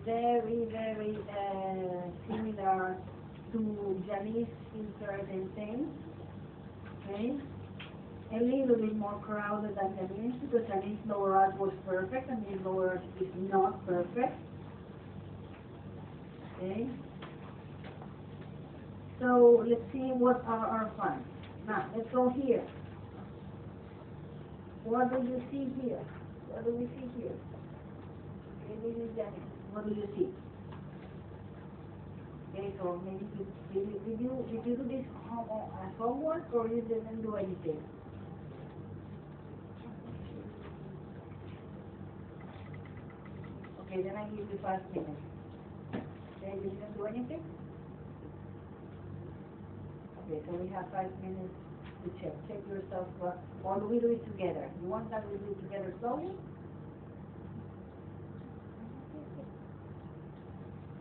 very, very similar to Janice in certain things. Okay? A little bit more crowded than Janice because Janice lower arch was perfect and his lower arch is not perfect. Okay? So let's see what are our finds. Now, let's go here. What do you see here? What do we see here? Okay, this is Janice. What do you see? Okay, so maybe did you do this as homework or you didn't do anything? Okay, then I give you 5 minutes. Okay, you didn't do anything? Okay, so we have 5 minutes to check. Check yourself, or do we do it together? You want that we do it together slowly?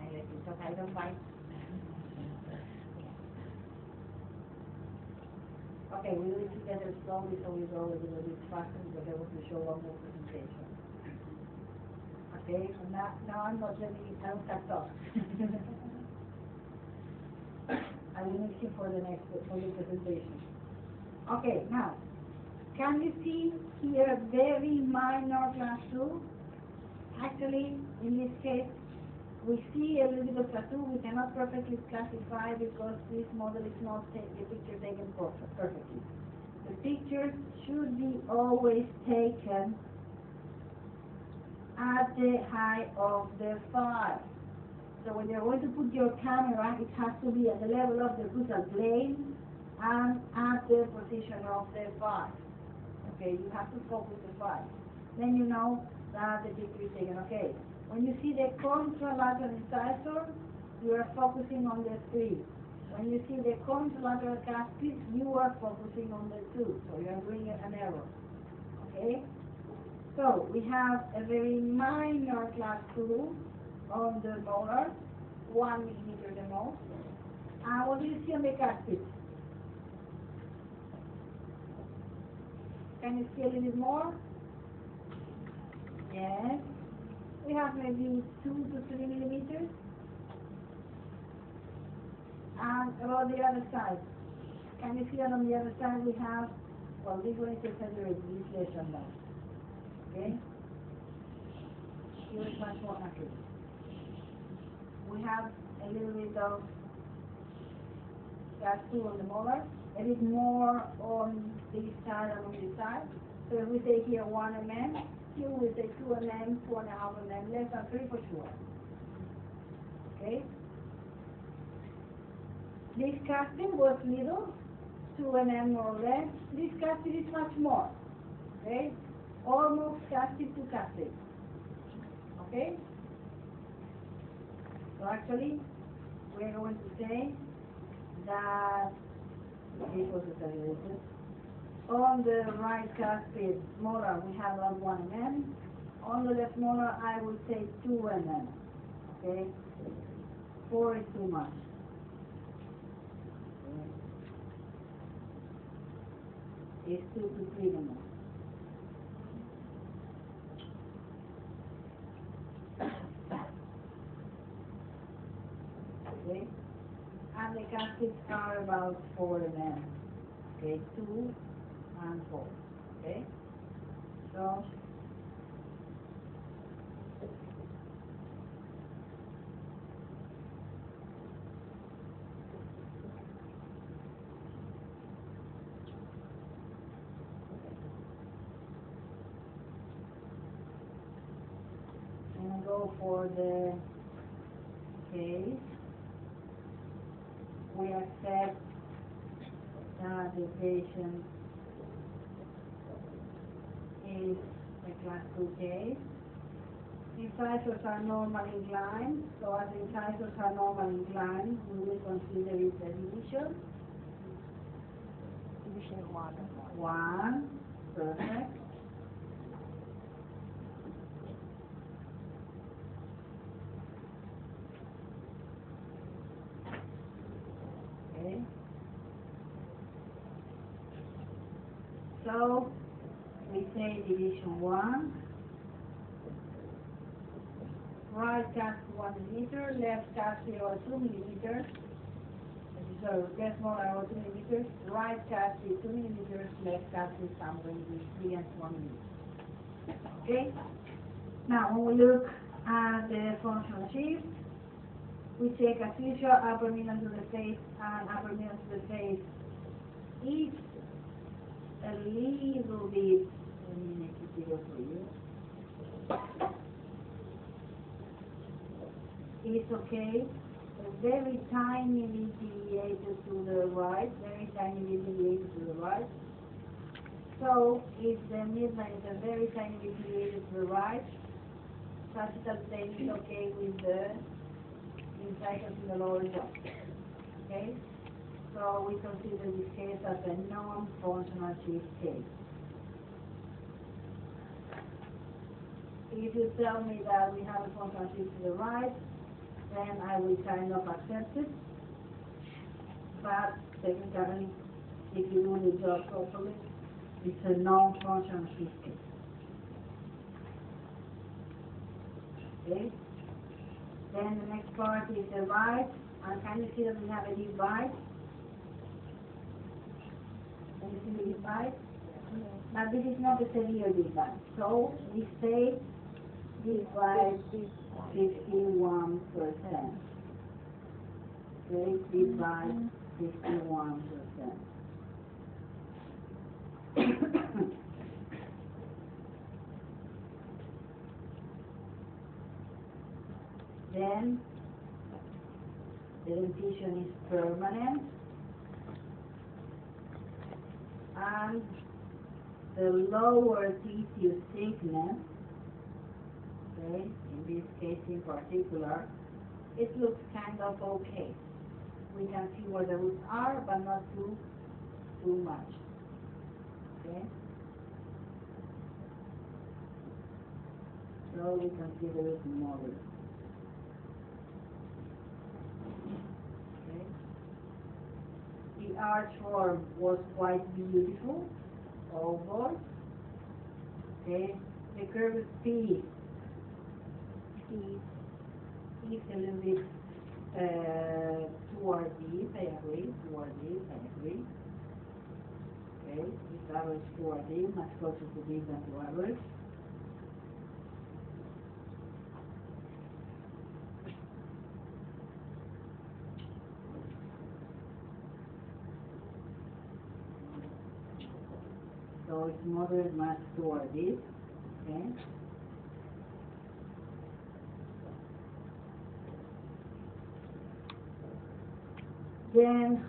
I let you talk, I don't mind. Okay, we do it together slowly so we go a little bit faster because I want to show one more presentation. Okay, so now I'm not letting it, I don't start talk. I will mix it for the next for the presentation. Okay, now can you see here a very minor class 2? Actually, in this case, we see a little bit of tattoo. We cannot perfectly classify because this model is not the picture taken perfectly. The pictures should be always taken at the height of the file. So when you're going to put your camera, it has to be at the level of the crucial plane and at the position of the file. Okay, you have to focus the file. Then you know that the picture is taken. Okay, when you see the contralateral incisor, you are focusing on the 3. When you see the contralateral cuspid, you are focusing on the 2. So you are doing an error. Okay? So we have a very minor class 2 on the molar, 1 millimeter the most. And what do you see on the cuspid? Can you see a little bit more? Yes. We have maybe 2 to 3 millimeters. And about the other side. Can you see that on the other side we have, well, this one is exaggerated, this is less than that. Okay? Here is much more accurate. We have a little bit of class 2 on the molar, a bit more on this side and on this side. So if we say here 1 mm, here we say 2 mm, 2.5 mm, less than 3 for sure. Okay? This casting was little, 2 mm more or less. This casting is much more. Okay? Almost casting to casting. Okay? So actually, we are going to say that this was exaggerated. On the right cuspid molar, we have around 1 mm. On the left molar, I would say 2 mm. Okay? 4 is too much. It's 2 to 3 mm. Okay? And the caskets are about 4 mm. Okay, 2 and 4. Okay? So, and go for the case. We accept that the patient is a class 2 case. Incisors are normally inclined, so as incisors are normally inclined, we will consider it a division. Division 1. 1, perfect. Okay. So we say division 1. right cast 1 millimeter, left cast 0 2 millimeters. So left molar or 2 millimeters, right cast is 2 millimeters, left cast is somewhere between 3 and 4 millimeters. Okay? Now when we look at the functional shift, we check as usual upper middle to the face and upper middle to the face. It's a little bit, let me make it bigger for you. It's okay. A very tiny bit deviated to the right, very tiny bit deviated to the right. So if the midline is a very tiny bit deviated to the right, sagittal plane is okay with the incisions in the lower jaw. Okay? So we consider this case as a non-functional shift case. If you tell me that we have a functional shift to the right, then I will kind of accept it. But technically, if you do the job properly, it's a non-functional shift case. Okay? Then the next part is the right, and can you see that we have a deep bite? Can you see the deep bite? But this is not a severe deep bite. So we say deep bite 51%. Okay, deep bite 51%. Then the dentition is permanent, and the lower tissue thickness, okay, in this case in particular, it looks kind of okay. We can see where the roots are, but not too much. Okay? So we consider it moderate. Okay? The arch form was quite beautiful, oval. Okay? The curved P is a little bit toward this, I agree, toward this, I agree. Okay, this average toward this, much closer to this than to average. So it's moderate much toward this, okay? Then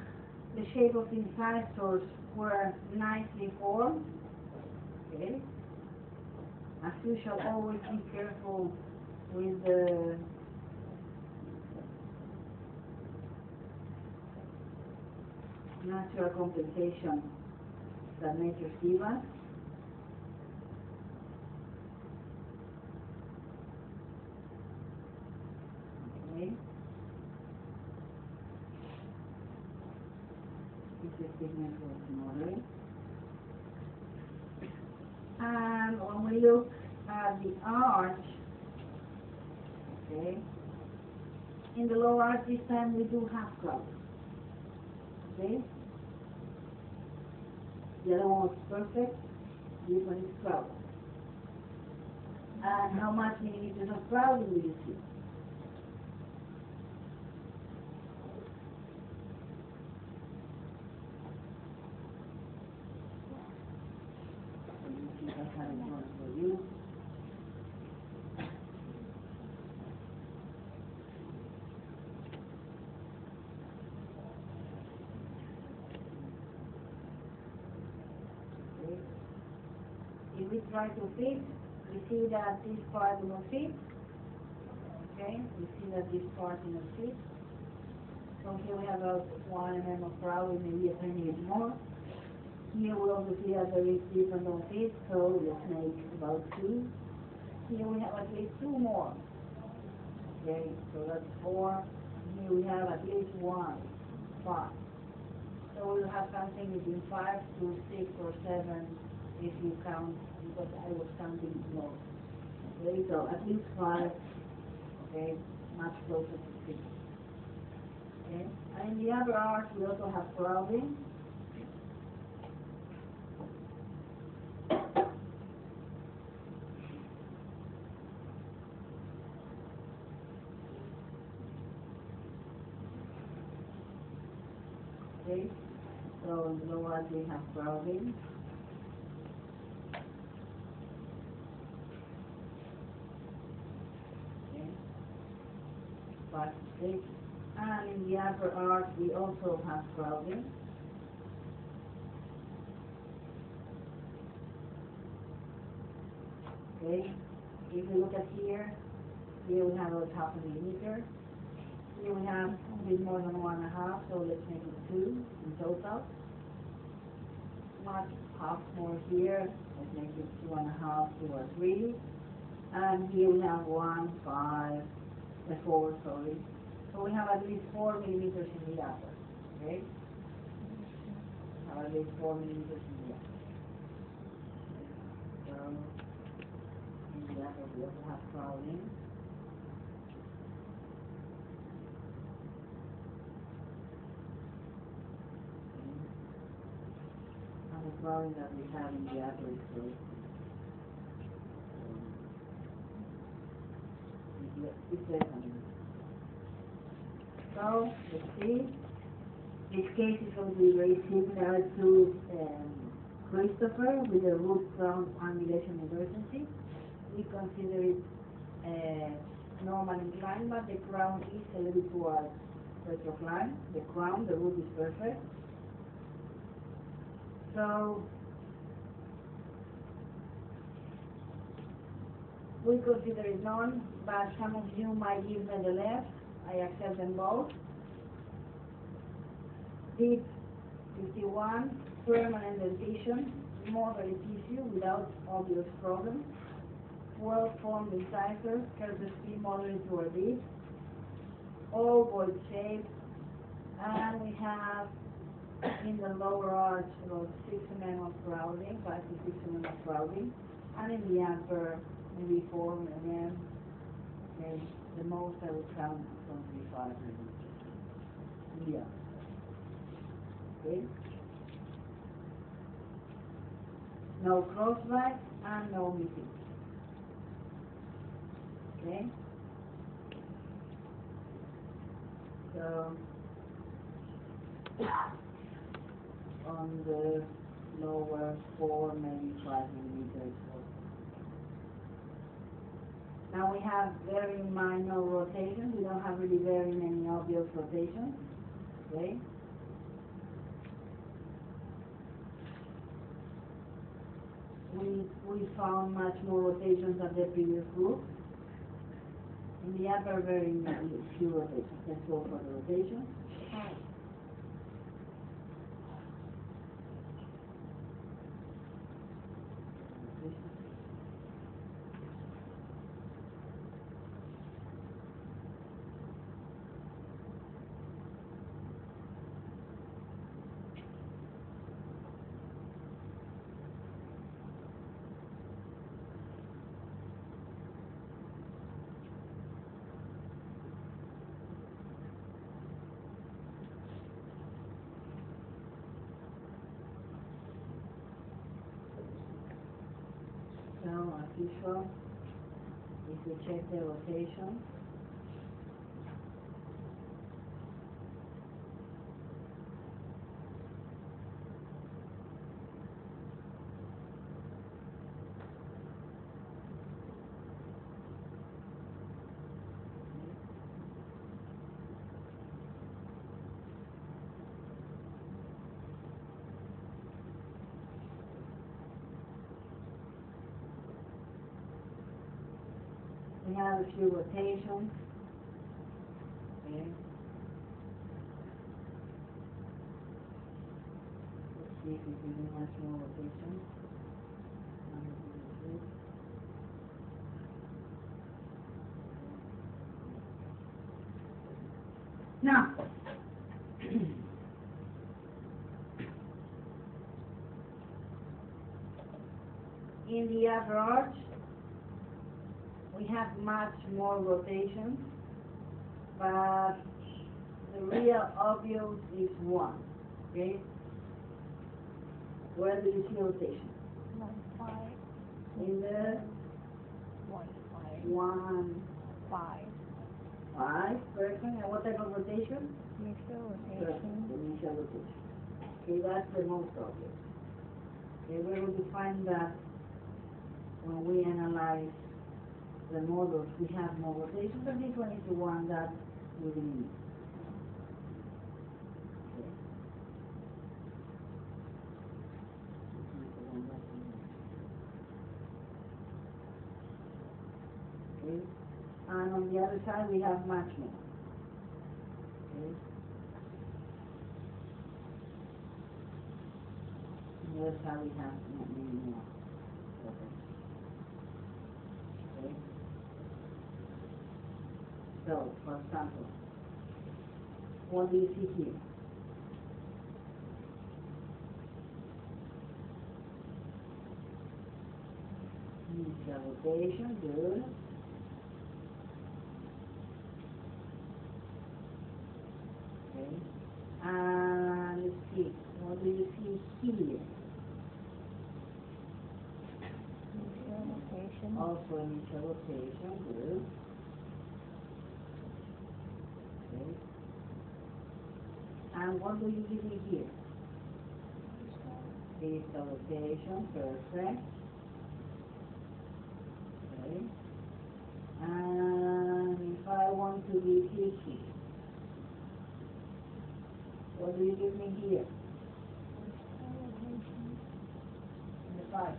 the shape of the incisors were nicely formed. Okay. As usual, always be careful with the natural compensation that nature gives us. Okay. This thickness was moderate. And when we look at the arch, okay, in the lower arch this time we do have clouds. Okay? The other one was perfect, this one is cloud. And how much millimeters of clouding will you see? For you. Okay. If we try to fit, we see that this part will fit. Okay, we see that this part will fit. So here we have about 1 mm of crowd, maybe a tiny bit more. Here we also see that there is different on it, so let's make about 2. Here we have at least 2 more. Okay, so that's 4. Here we have at least 1, 5. So we'll have something between 5 to 6 or 7 if you count, because I was counting more. Okay, so at least 5 okay, much closer to 6. Okay, and in the upper arch we also have crowding. Okay, so in the lower arch we have crowding. Okay, 5 to 6. And in the upper arch we also have crowding. Okay, if you look at here we have about half a millimeter. Here we have a bit more than 1.5, so let's make it 2 in total. Much half more here, let's make it 2.5, 2 or 3. And here we have 1, 5, 4, sorry. So we have at least 4 millimeters in the upper, okay? We have at least 4 millimeters in the upper. So, in the upper we also have crowding. And the crowding that we have in the upper is close. It's less than this. So, let's see. This case is going to be very similar to Christopher with the root crown angulation inversency. We consider it normal inclined, but the crown is a little bit towards retrocline. The crown, the root is perfect. So, we consider it none, but some of you might give me the left. I accept them both. Deep 51, permanent dentition, moderate tissue without obvious problem. Well-formed incisors, curved moderate or deep. Ovoid shape, and we have in the lower arch about 6 mm of crowding, 5 to 6 mm of crowding, and in the upper maybe 4 mm. Okay, the most I would count is 5 mm. In the upper. Okay. No crossback and no missing. Okay. So on the lower 4, maybe 5 millimeters. Now we have very minor rotations. We don't have really very many obvious rotations. Okay. We found much more rotations than the previous group. In the upper, very few rotations. Let's go for the rotation. So, as usual, if we check the rotation, we have a few rotations. Okay. Let's see if we can do much more rotations. Now, in the upper arch, we have much more rotations, but the real obvious is one. Okay? Where do you see rotation? 1, 5, In the 1, 5, 1, 5. 5, perfect. And what type of rotation? Initial Perfect, rotation. initial rotation. Okay, that's the most obvious. Okay, we're going to find that when we analyze the models, we have more rotations, and this one is the one that we really need. Okay. Okay. And on the other side, we have much more. Okay. On the other side, we have many more. Okay. Okay. So, for example, what do you see here? Initial rotation, good. Okay. And let's see, what do you see here? Initial rotation. Also initial rotation, good. Okay. And what do you give me here? Initial rotation, perfect. Okay. And if I want to be picky, what do you give me here? In the 5.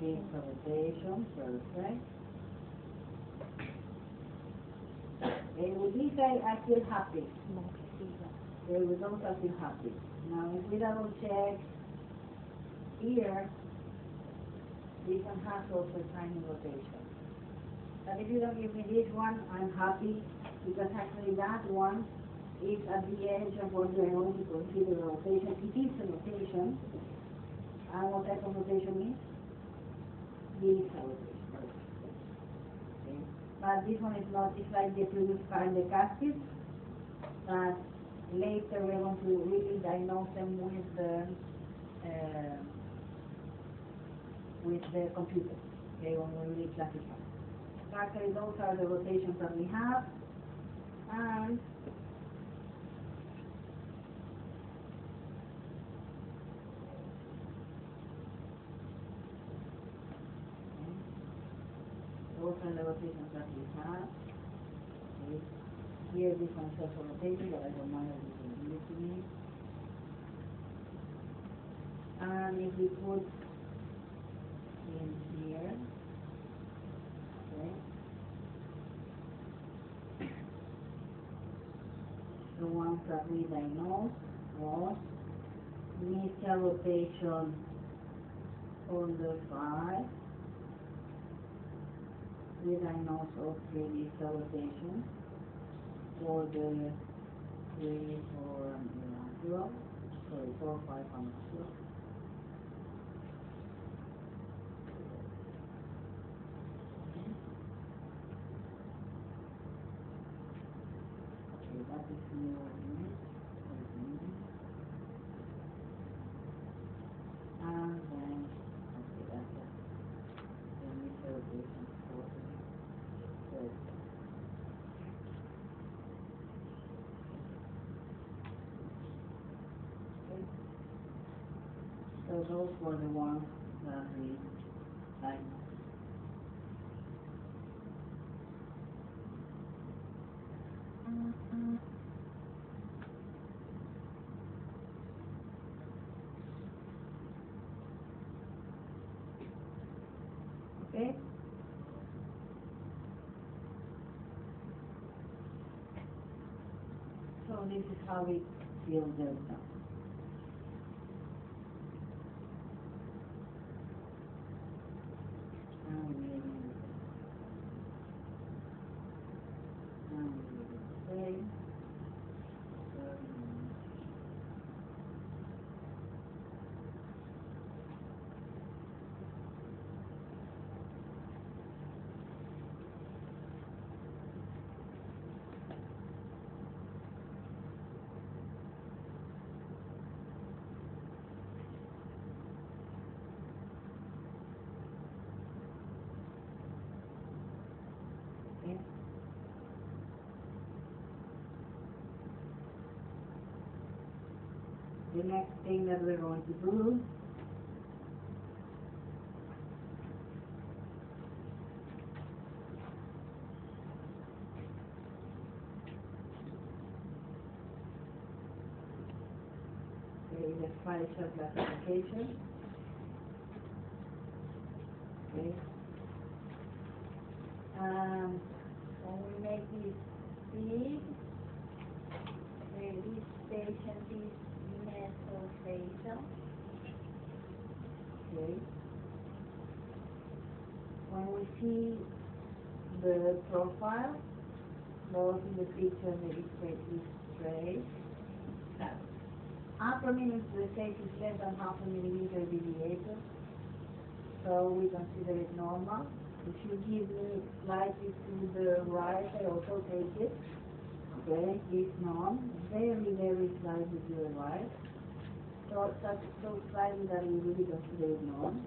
Initial rotation, perfect. Okay, with this I feel happy. Okay, with those I feel happy. Now if we double check here, this one has also tiny rotation. But if you don't give me this one, I'm happy, because actually that one is at the edge of what we're going to consider a rotation. It is a rotation. And what type of rotation is? This rotation. Okay. But this one is not, it's like the previous kind, the casket, that later we're going to really diagnose them with the computer, okay, when we really classify. So actually those are the rotations that we have, and those are the rotations that we have. Okay. Here this one is also rotated, but I don't mind if you can give it to me. And if we put in here, okay, the ones that we diagnosed was initial rotation on the 5. We diagnosed also initial rotation for the 3, 4, and 0. Sorry, 4, 5, and 0. Okay, that is new. And then, okay, that's it. The initial rotation for the 3rd. Okay. So those were the ones that we diagnosed. Okay? So this is how we feel delta. the next thing that we're going to do is the facial classification. Okay. When we make this big, this patient is mesofacial. Okay. When we see the profile, both in the picture and the face is straight. Upper minimum to the face is less than half a millimeter deviated, so we consider it normal. If you give me slightly to the right, I also take it. Okay, it's none. Very, very slightly to the right. So slightly that we really consider it none.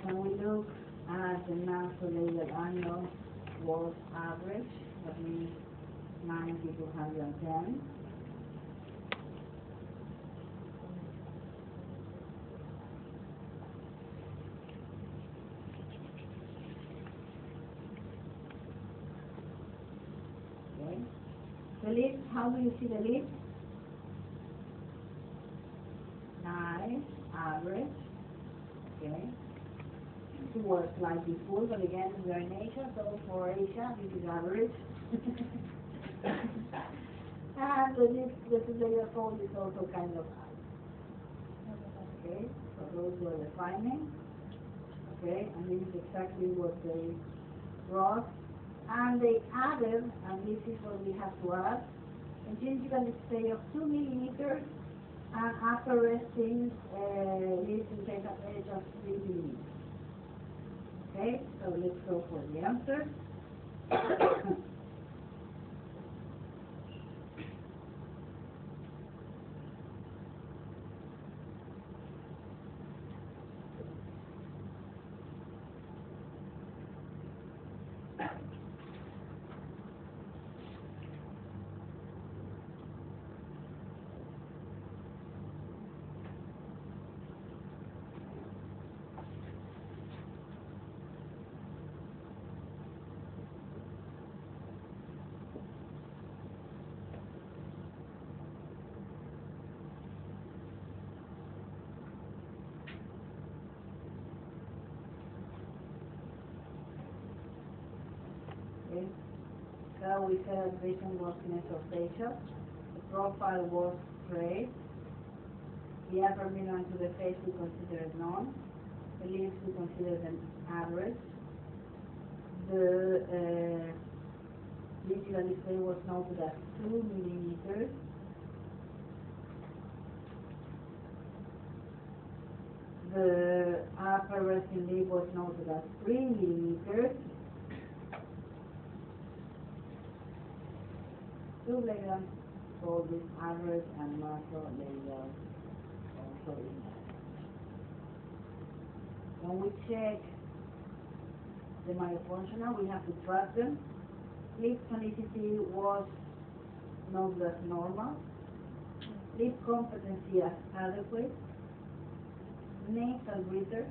When we look at the nasolabial angle was average, that means 90 to 110. Okay. The lips, how do you see the lips? Nice, average. Okay. Towards slightly full, but again, we are in Asia, so for Asia, this is average. And the lips, the superior fold is also kind of high. Okay, so those were the findings. Okay, and this is exactly what they brought. And they added, and this is what we have to add, a gingival display of 2 millimeters and upper resting lips in face of edge of 3 millimeters. Okay, so let's go for the answer. Okay. So we said vision was mesofacial. The profile was straight. The upper minimum to the face we consider as none. The lips we consider them average. The gingival display was noted as 2 millimeters. The upper resting lip was noted as 3 millimeters. Sublabial fold is average and macrolabial also is average. When we check the myofunctional, we have to track them. Lip tonicity was noted as normal. Lip competency as adequate. Nasal breather,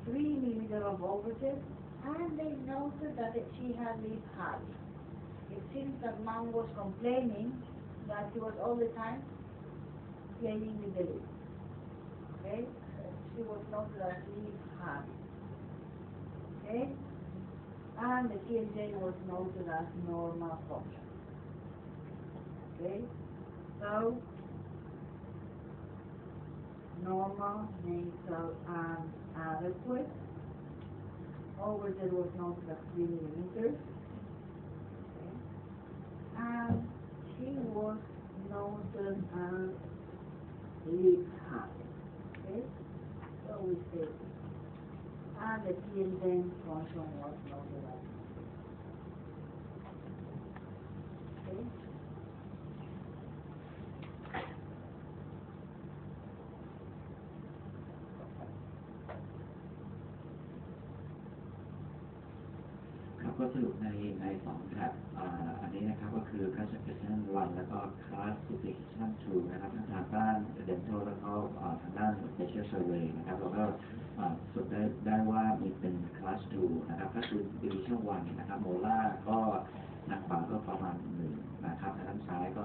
3 millimeters of overtip, and they noted that she had lip habit. It seems that mom was complaining that she was all the time playing with the lip. Okay? She was noted as lip habit. Okay? And the TMJ was noted as normal function. Okay? So, normal, nasal, and adequate. Overtip was noted as 3 millimeters. And she was noted as lip habit. Okay? So we say this. And the TMJ function was noted as. ก็สรุปใน2แท็บอันนี้นะครับก็คือ Classification 1 แล้วก็ Classification 2 นะครับทั้งทางด้าน Dental แล้วก็ทางด้าน Facial Survey นะครับเราก็สรุปได้ว่ามีเป็น Class 2 นะครับก็คือ Division 1 นะครับโมล่าก็ทางขวาก็ประมาณ1นะครับทางด้านซ้ายก็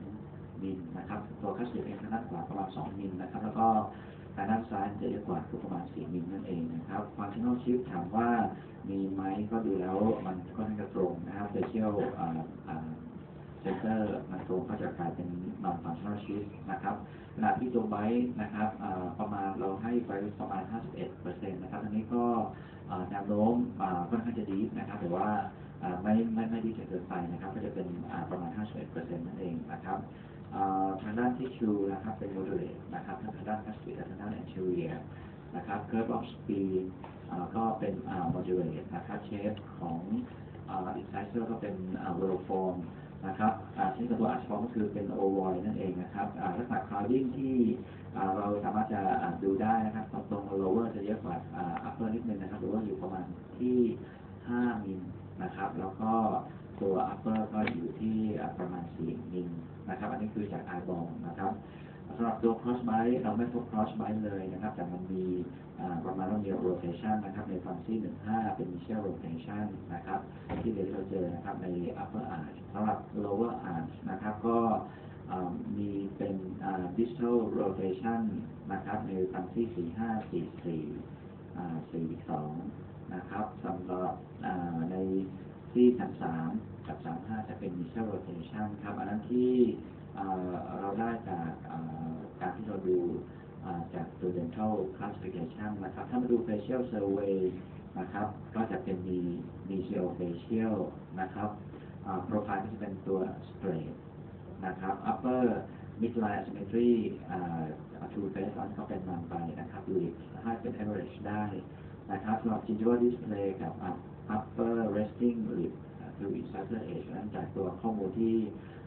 2มิลนะครับตัวคัสเตอร์เองทางด้านขวาประมาณ2มิลนะครับแล้วก็ทางด้านซ้ายจะเยอะกว่าคือประมาณ4มิลนั่นเองนะครับ Functional Shift ถามว่ามีไหมก็ดูแล้วมันค่อนข้างจะตรงนะครับ Facial Center มันตรงก็จะกลายเป็น Non-Functional Shift นะครับขณะที่ตัวไบต์นะครับประมาณเราให้ไปประมาณ 51% นะครับอันนี้ก็แนวโน้มค่อนข้างจะดีนะครับแต่ว่าไม่ดีเกินไปนะครับก็จะเป็นประมาณ 51% นั่นเองนะครับทางด้านที่ชูนะครับเป็น moderate นะครับทางด้าน cusp และทางด้าน anterior นะครับ curve of speed ก็เป็น moderate นะครับ shape ของincisor ก็เป็น vertiform นะครับเช่นกับตัว arch form ก็คือเป็น ovoid นั่นเองนะครับลักษณะ crowding ที่เราสามารถจะดูได้นะครับตรง lower จะเยอะกว่าupper นิดนึงนะครับหรือว่าอยู่ประมาณที่5มิลนะครับแล้วก็ตัว upper ก็อยู่ที่ประมาณ4มิลนะครับอันนี้คือจาก eyeball นะครับสำหรับตัว cross bite เราไม่พบ cross bite เลยนะครับแต่มันมีประมาณว่ามี rotation นะครับในฝั่งที่15เป็น mesial rotation นะครับที่เดี๋ยวเราเจอนะครับใน upper arch สำหรับ lower arch นะครับก็มีเป็น distal rotation นะครับในฝั่งที่45 44 42นะครับสำหรับในที่33กับ35จะเป็น mesial rotation ครับอันนั้นที่เราได้จากการที่เราดูจากตัว dental classification นะครับถ้ามาดู facial survey นะครับก็จะเป็นมี facial นะครับprofile ก็จะเป็นตัว straight นะครับ upper midline asymmetry two face ก็เป็นนำไปนะครับดูให้เป็น average ได้นะครับสำหรับ gingival display กับ upper resting lip คือ incisor edge นั้นจากตัวข้อมูลที่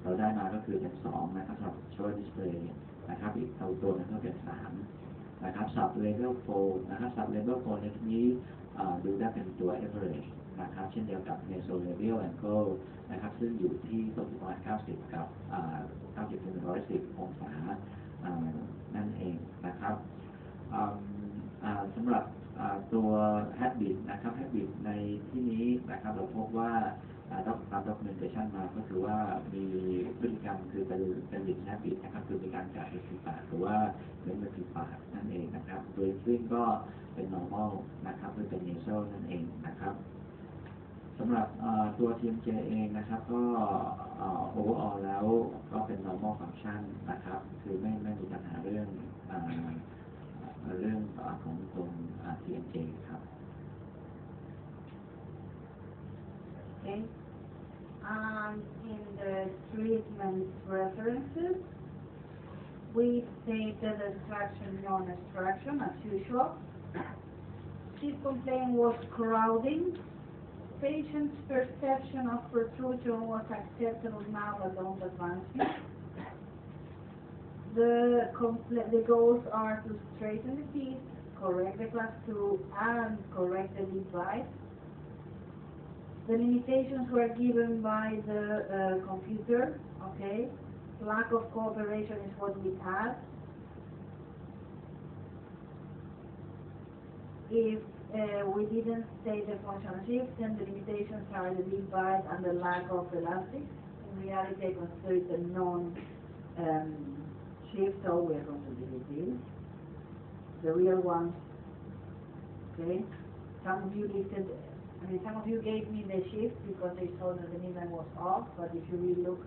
เราได้มาก็คือเป็น2นะครับสำหรับ gingival display นะครับอีกตัวนึงก็เป็น3นะครับ sub level fold นะครับ sub level fold ในที่นี้ดูได้เป็นตัว average นะครับเช่นเดียวกับ nasolabial angle นะครับซึ่งอยู่ที่ตรงประมาณ90กับ90ถึง110องศานั่นเองนะครับสำหรับตัว habit นะครับ habit ในที่นี้นะครับเราพบว่าตาม documentation มาก็คือว่ามีพฤติกรรมคือเป็น lip habit นะครับคือมีการกัดริมปากหรือว่าเม้มริมปากนั่นเองนะครับโดยซึ่งก็เป็น normal นะครับหรือเป็น nasal นั่นเองนะครับสำหรับตัว TMJ เองนะครับก็overall แล้วก็เป็น normal function นะครับคือไม่มีปัญหาเรื่องของตรง TMJ ครับ Okay. In the treatment references, we stated extraction, non-extraction as usual. His complaint was crowding. Patient's perception of protrusion was acceptable now but don't advance it. The goals are to straighten the teeth, correct the class 2, and correct the device. The limitations were given by the computer, okay? Lack of cooperation is what we had. If we didn't state the functional shift, then the limitations are the device and the lack of elastics. In reality, I consider it a non-shift, so we're going to delete this. The real one, okay? Some of you gave me the shift because they saw that the midline was off, but if you really look,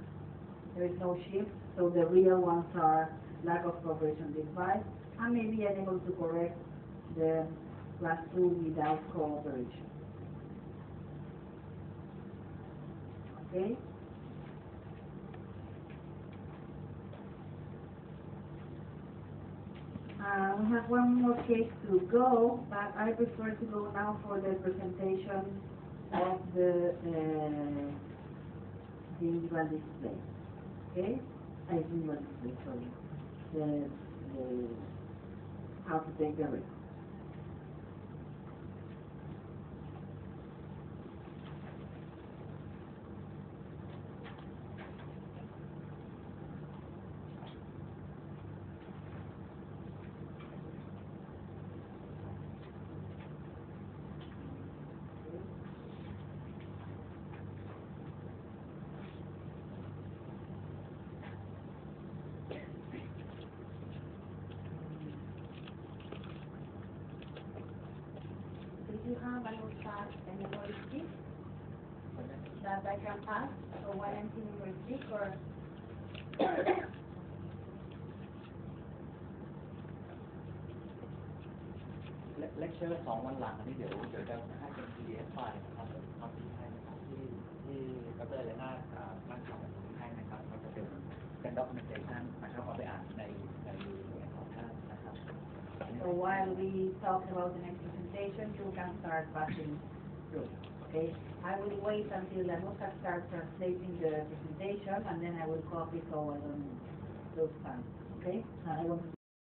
there is no shift, so the real ones are lack of cooperation device, and maybe unable to correct the class 2 without cooperation. Okay? We have one more case to go, but I prefer to go now for the presentation of the gingival display. Okay? Gingival display, sorry. How to take the record. you have a notepad and memory stick that I can pass for one empty memory stick orเลคเชอร์2 วันหลังนี่เดี๋ยวจะให้เป็น PDF ไฟล์นะครับทำที่ให้นะครับที่ดรเลน่านั่งทำแบบนี้ให้นะครับมันจะเป็น documentation นะครับเอาไปอ่านในของท่านนะครับ so while we talk about the next presentation, you can start passing through. Okay, I will wait until Anuka starts translating the presentation, and then I will copy forward on those files. Okay, I will.